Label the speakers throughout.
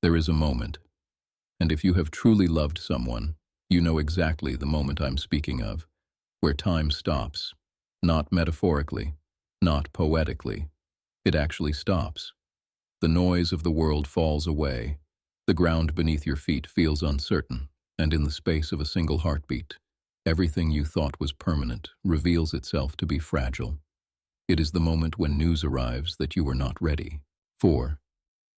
Speaker 1: There is a moment, and if you have truly loved someone, you know exactly the moment I'm speaking of, where time stops, not metaphorically, not poetically. It actually stops. The noise of the world falls away. The ground beneath your feet feels uncertain, and in the space of a single heartbeat, everything you thought was permanent reveals itself to be fragile. It is the moment when news arrives that you were not ready for.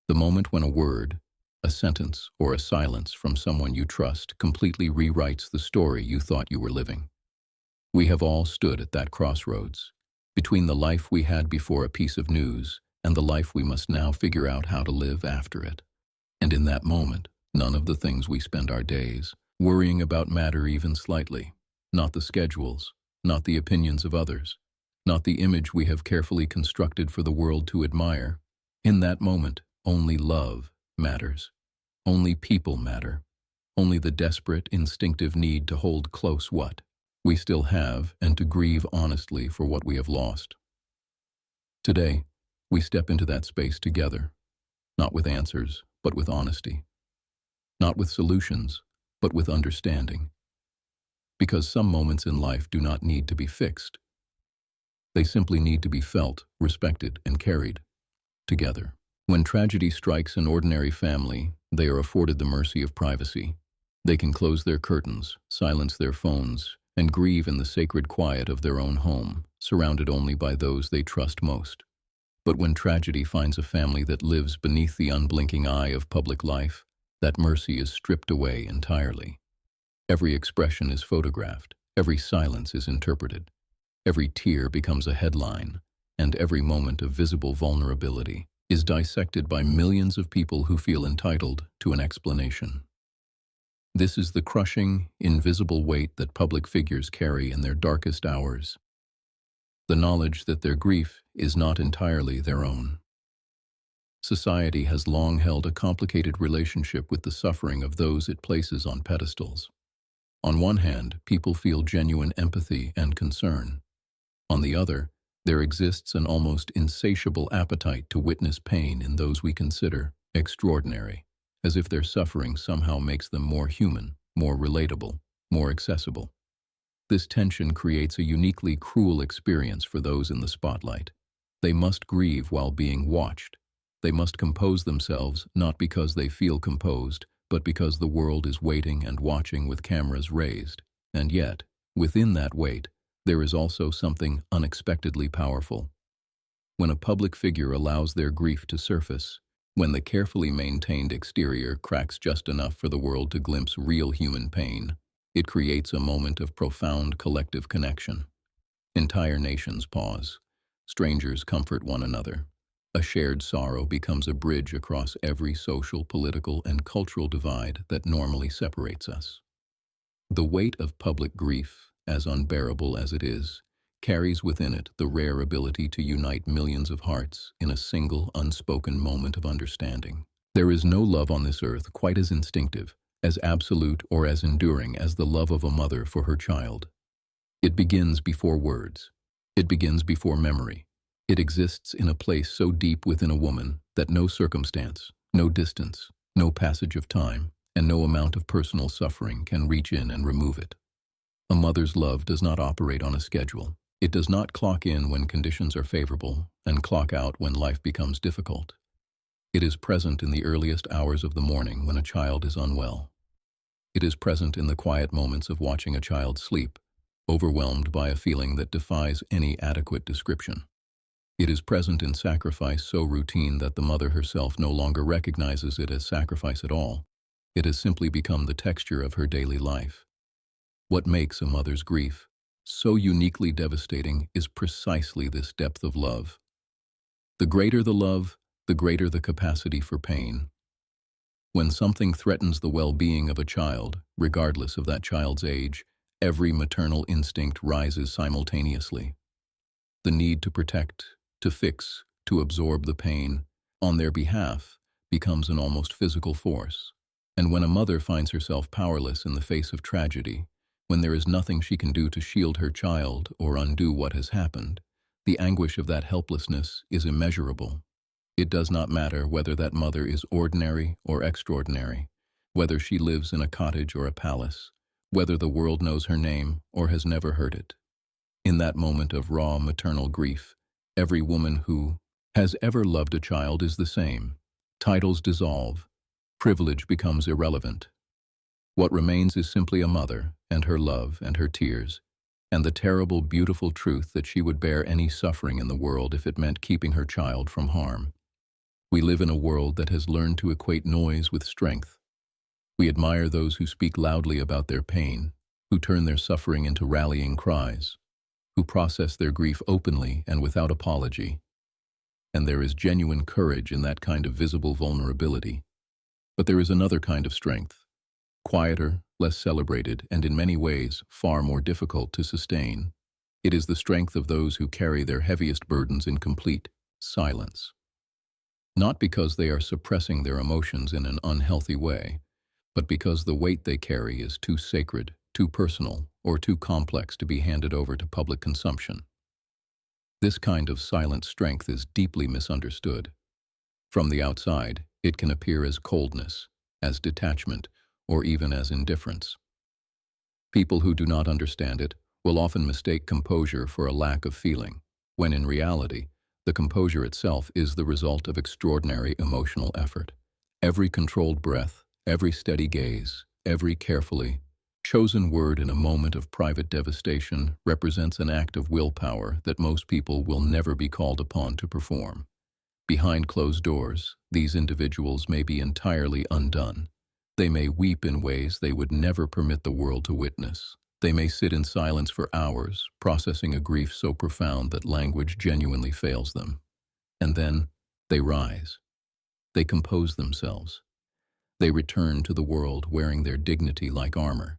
Speaker 1: The moment when a word, a sentence, or a silence from someone you trust completely rewrites the story you thought you were living. We have all stood at that crossroads, between the life we had before a piece of news and the life we must now figure out how to live after it. And in that moment, none of the things we spend our days worrying about matter even slightly. Not the schedules, not the opinions of others, not the image we have carefully constructed for the world to admire. In that moment, only love matters. Only people matter. Only the desperate, instinctive need to hold close what we still have and to grieve honestly for what we have lost. Today, we step into that space together, not with answers, but with honesty. Not with solutions, but with understanding. Because some moments in life do not need to be fixed. They simply need to be felt, respected, and carried together. When tragedy strikes an ordinary family, they are afforded the mercy of privacy. They can close their curtains, silence their phones, and grieve in the sacred quiet of their own home, surrounded only by those they trust most. But when tragedy finds a family that lives beneath the unblinking eye of public life, that mercy is stripped away entirely. Every expression is photographed, every silence is interpreted, every tear becomes a headline, and every moment of visible vulnerability is dissected by millions of people who feel entitled to an explanation. This is the crushing, invisible weight that public figures carry in their darkest hours. The knowledge that their grief is not entirely their own. Society has long held a complicated relationship with the suffering of those it places on pedestals. On one hand, people feel genuine empathy and concern. On the other, there exists an almost insatiable appetite to witness pain in those we consider extraordinary, as if their suffering somehow makes them more human, more relatable, more accessible. This tension creates a uniquely cruel experience for those in the spotlight. They must grieve while being watched. They must compose themselves not because they feel composed, but because the world is waiting and watching with cameras raised. And yet, within that weight, there is also something unexpectedly powerful. When a public figure allows their grief to surface, when the carefully maintained exterior cracks just enough for the world to glimpse real human pain, it creates a moment of profound collective connection. Entire nations pause. Strangers comfort one another. A shared sorrow becomes a bridge across every social, political, and cultural divide that normally separates us. The weight of public grief, as unbearable as it is, carries within it the rare ability to unite millions of hearts in a single, unspoken moment of understanding. There is no love on this earth quite as instinctive, as absolute, or as enduring as the love of a mother for her child. It begins before words. It begins before memory. It exists in a place so deep within a woman that no circumstance, no distance, no passage of time, and no amount of personal suffering can reach in and remove it. A mother's love does not operate on a schedule. It does not clock in when conditions are favorable and clock out when life becomes difficult. It is present in the earliest hours of the morning when a child is unwell. It is present in the quiet moments of watching a child sleep, overwhelmed by a feeling that defies any adequate description. It is present in sacrifice so routine that the mother herself no longer recognizes it as sacrifice at all. It has simply become the texture of her daily life. What makes a mother's grief so uniquely devastating is precisely this depth of love. The greater the love, the greater the capacity for pain. When something threatens the well-being of a child, regardless of that child's age, every maternal instinct rises simultaneously. The need to protect, to fix, to absorb the pain, on their behalf, becomes an almost physical force. And when a mother finds herself powerless in the face of tragedy, when there is nothing she can do to shield her child or undo what has happened, the anguish of that helplessness is immeasurable. It does not matter whether that mother is ordinary or extraordinary, whether she lives in a cottage or a palace, whether the world knows her name or has never heard it. In that moment of raw maternal grief, every woman who has ever loved a child is the same. Titles dissolve, privilege becomes irrelevant. What remains is simply a mother, and her love and her tears, and the terrible, beautiful truth that she would bear any suffering in the world if it meant keeping her child from harm. We live in a world that has learned to equate noise with strength. We admire those who speak loudly about their pain, who turn their suffering into rallying cries, who process their grief openly and without apology. And there is genuine courage in that kind of visible vulnerability. But there is another kind of strength, quieter, less celebrated, and in many ways far more difficult to sustain. It is the strength of those who carry their heaviest burdens in complete silence. Not because they are suppressing their emotions in an unhealthy way, but because the weight they carry is too sacred, too personal, or too complex to be handed over to public consumption. This kind of silent strength is deeply misunderstood. From the outside, it can appear as coldness, as detachment, or even as indifference. People who do not understand it will often mistake composure for a lack of feeling, when in reality, the composure itself is the result of extraordinary emotional effort. Every controlled breath, every steady gaze, every carefully chosen word in a moment of private devastation represents an act of willpower that most people will never be called upon to perform. Behind closed doors, these individuals may be entirely undone. They may weep in ways they would never permit the world to witness. They may sit in silence for hours, processing a grief so profound that language genuinely fails them. And then, they rise. They compose themselves. They return to the world wearing their dignity like armor,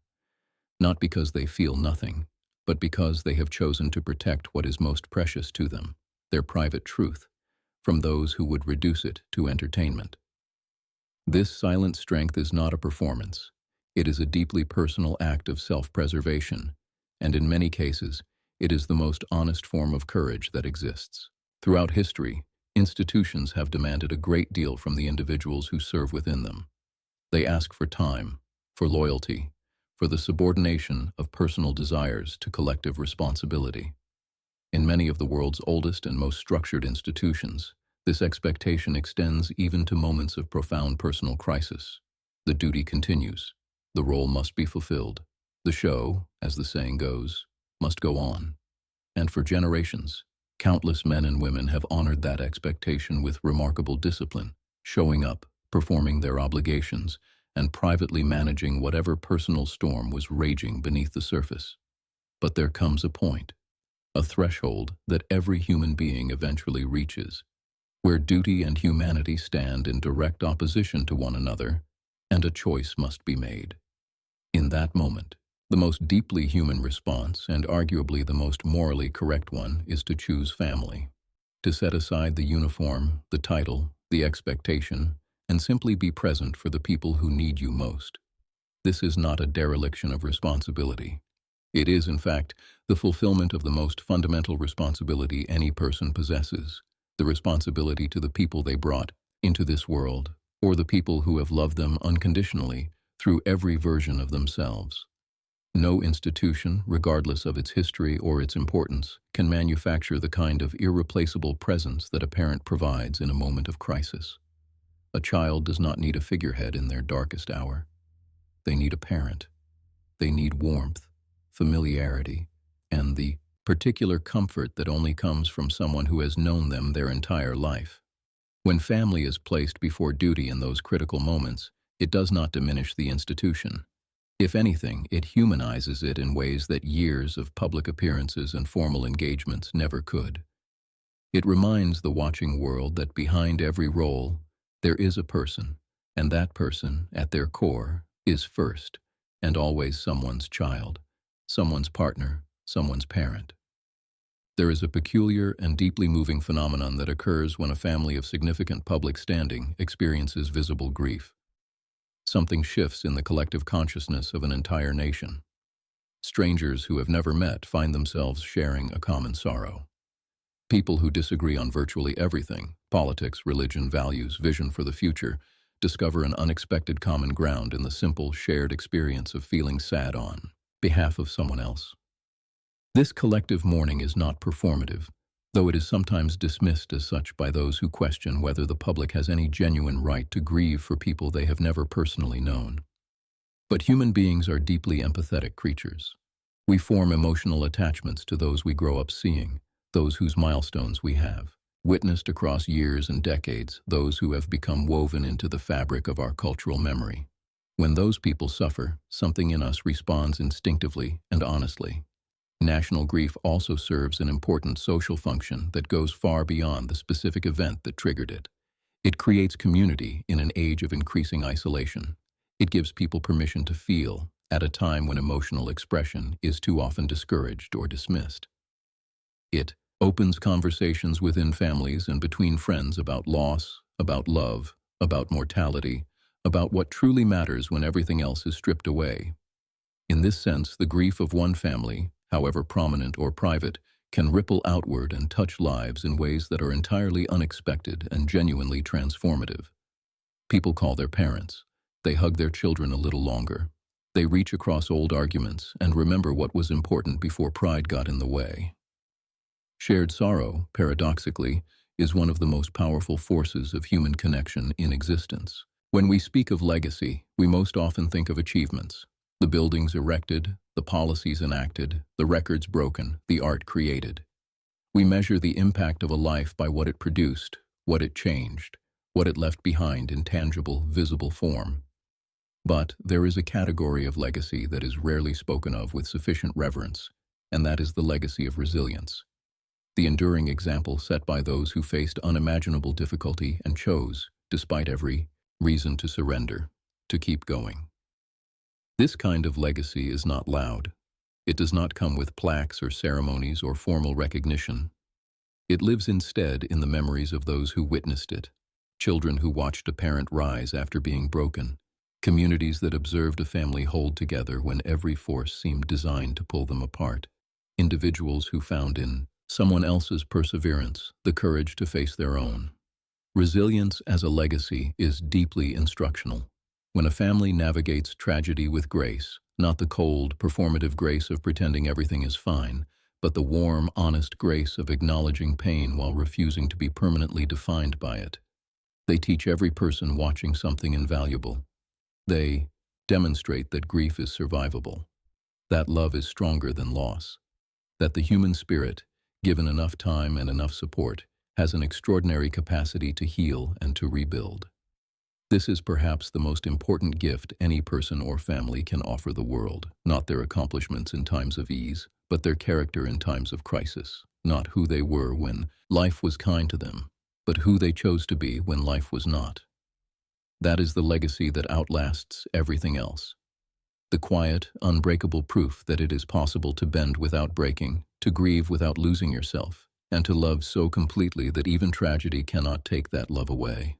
Speaker 1: not because they feel nothing, but because they have chosen to protect what is most precious to them, their private truth, from those who would reduce it to entertainment. This silent strength is not a performance. It is a deeply personal act of self-preservation, and in many cases, it is the most honest form of courage that exists. Throughout history, institutions have demanded a great deal from the individuals who serve within them. They ask for time, for loyalty, for the subordination of personal desires to collective responsibility. In many of the world's oldest and most structured institutions, this expectation extends even to moments of profound personal crisis. The duty continues. The role must be fulfilled. The show, as the saying goes, must go on. And for generations, countless men and women have honored that expectation with remarkable discipline, showing up, performing their obligations, and privately managing whatever personal storm was raging beneath the surface. But there comes a point, a threshold that every human being eventually reaches, where duty and humanity stand in direct opposition to one another, and a choice must be made. In that moment, the most deeply human response, and arguably the most morally correct one, is to choose family, to set aside the uniform, the title, the expectation, and simply be present for the people who need you most. This is not a dereliction of responsibility. It is, in fact, the fulfillment of the most fundamental responsibility any person possesses, the responsibility to the people they brought into this world, or the people who have loved them unconditionally through every version of themselves. No institution, regardless of its history or its importance, can manufacture the kind of irreplaceable presence that a parent provides in a moment of crisis. A child does not need a figurehead in their darkest hour. They need a parent. They need warmth, familiarity, and the particular comfort that only comes from someone who has known them their entire life. When family is placed before duty in those critical moments, it does not diminish the institution. If anything, it humanizes it in ways that years of public appearances and formal engagements never could. It reminds the watching world that behind every role, there is a person, and that person, at their core, is first, and always someone's child, someone's partner, someone's parent. There is a peculiar and deeply moving phenomenon that occurs when a family of significant public standing experiences visible grief. Something shifts in the collective consciousness of an entire nation. Strangers who have never met find themselves sharing a common sorrow. People who disagree on virtually everything, politics, religion, values, vision for the future, discover an unexpected common ground in the simple, shared experience of feeling sad on behalf of someone else. This collective mourning is not performative, though it is sometimes dismissed as such by those who question whether the public has any genuine right to grieve for people they have never personally known. But human beings are deeply empathetic creatures. We form emotional attachments to those we grow up seeing, those whose milestones we have witnessed across years and decades, those who have become woven into the fabric of our cultural memory. When those people suffer, something in us responds instinctively and honestly. National grief also serves an important social function that goes far beyond the specific event that triggered it. It creates community in an age of increasing isolation. It gives people permission to feel at a time when emotional expression is too often discouraged or dismissed. It opens conversations within families and between friends about loss, about love, about mortality, about what truly matters when everything else is stripped away. In this sense, the grief of one family, however prominent or private, can ripple outward and touch lives in ways that are entirely unexpected and genuinely transformative. People call their parents. They hug their children a little longer. They reach across old arguments and remember what was important before pride got in the way. Shared sorrow, paradoxically, is one of the most powerful forces of human connection in existence. When we speak of legacy, we most often think of achievements. The buildings erected, the policies enacted, the records broken, the art created. We measure the impact of a life by what it produced, what it changed, what it left behind in tangible, visible form. But there is a category of legacy that is rarely spoken of with sufficient reverence, and that is the legacy of resilience. The enduring example set by those who faced unimaginable difficulty and chose, despite every reason to surrender, to keep going. This kind of legacy is not loud. It does not come with plaques or ceremonies or formal recognition. It lives instead in the memories of those who witnessed it, children who watched a parent rise after being broken, communities that observed a family hold together when every force seemed designed to pull them apart, individuals who found in someone else's perseverance the courage to face their own. Resilience as a legacy is deeply instructional. When a family navigates tragedy with grace, not the cold, performative grace of pretending everything is fine, but the warm, honest grace of acknowledging pain while refusing to be permanently defined by it, they teach every person watching something invaluable. They demonstrate that grief is survivable, that love is stronger than loss, that the human spirit, given enough time and enough support, has an extraordinary capacity to heal and to rebuild. This is perhaps the most important gift any person or family can offer the world, not their accomplishments in times of ease, but their character in times of crisis, not who they were when life was kind to them, but who they chose to be when life was not. That is the legacy that outlasts everything else. The quiet, unbreakable proof that it is possible to bend without breaking, to grieve without losing yourself, and to love so completely that even tragedy cannot take that love away.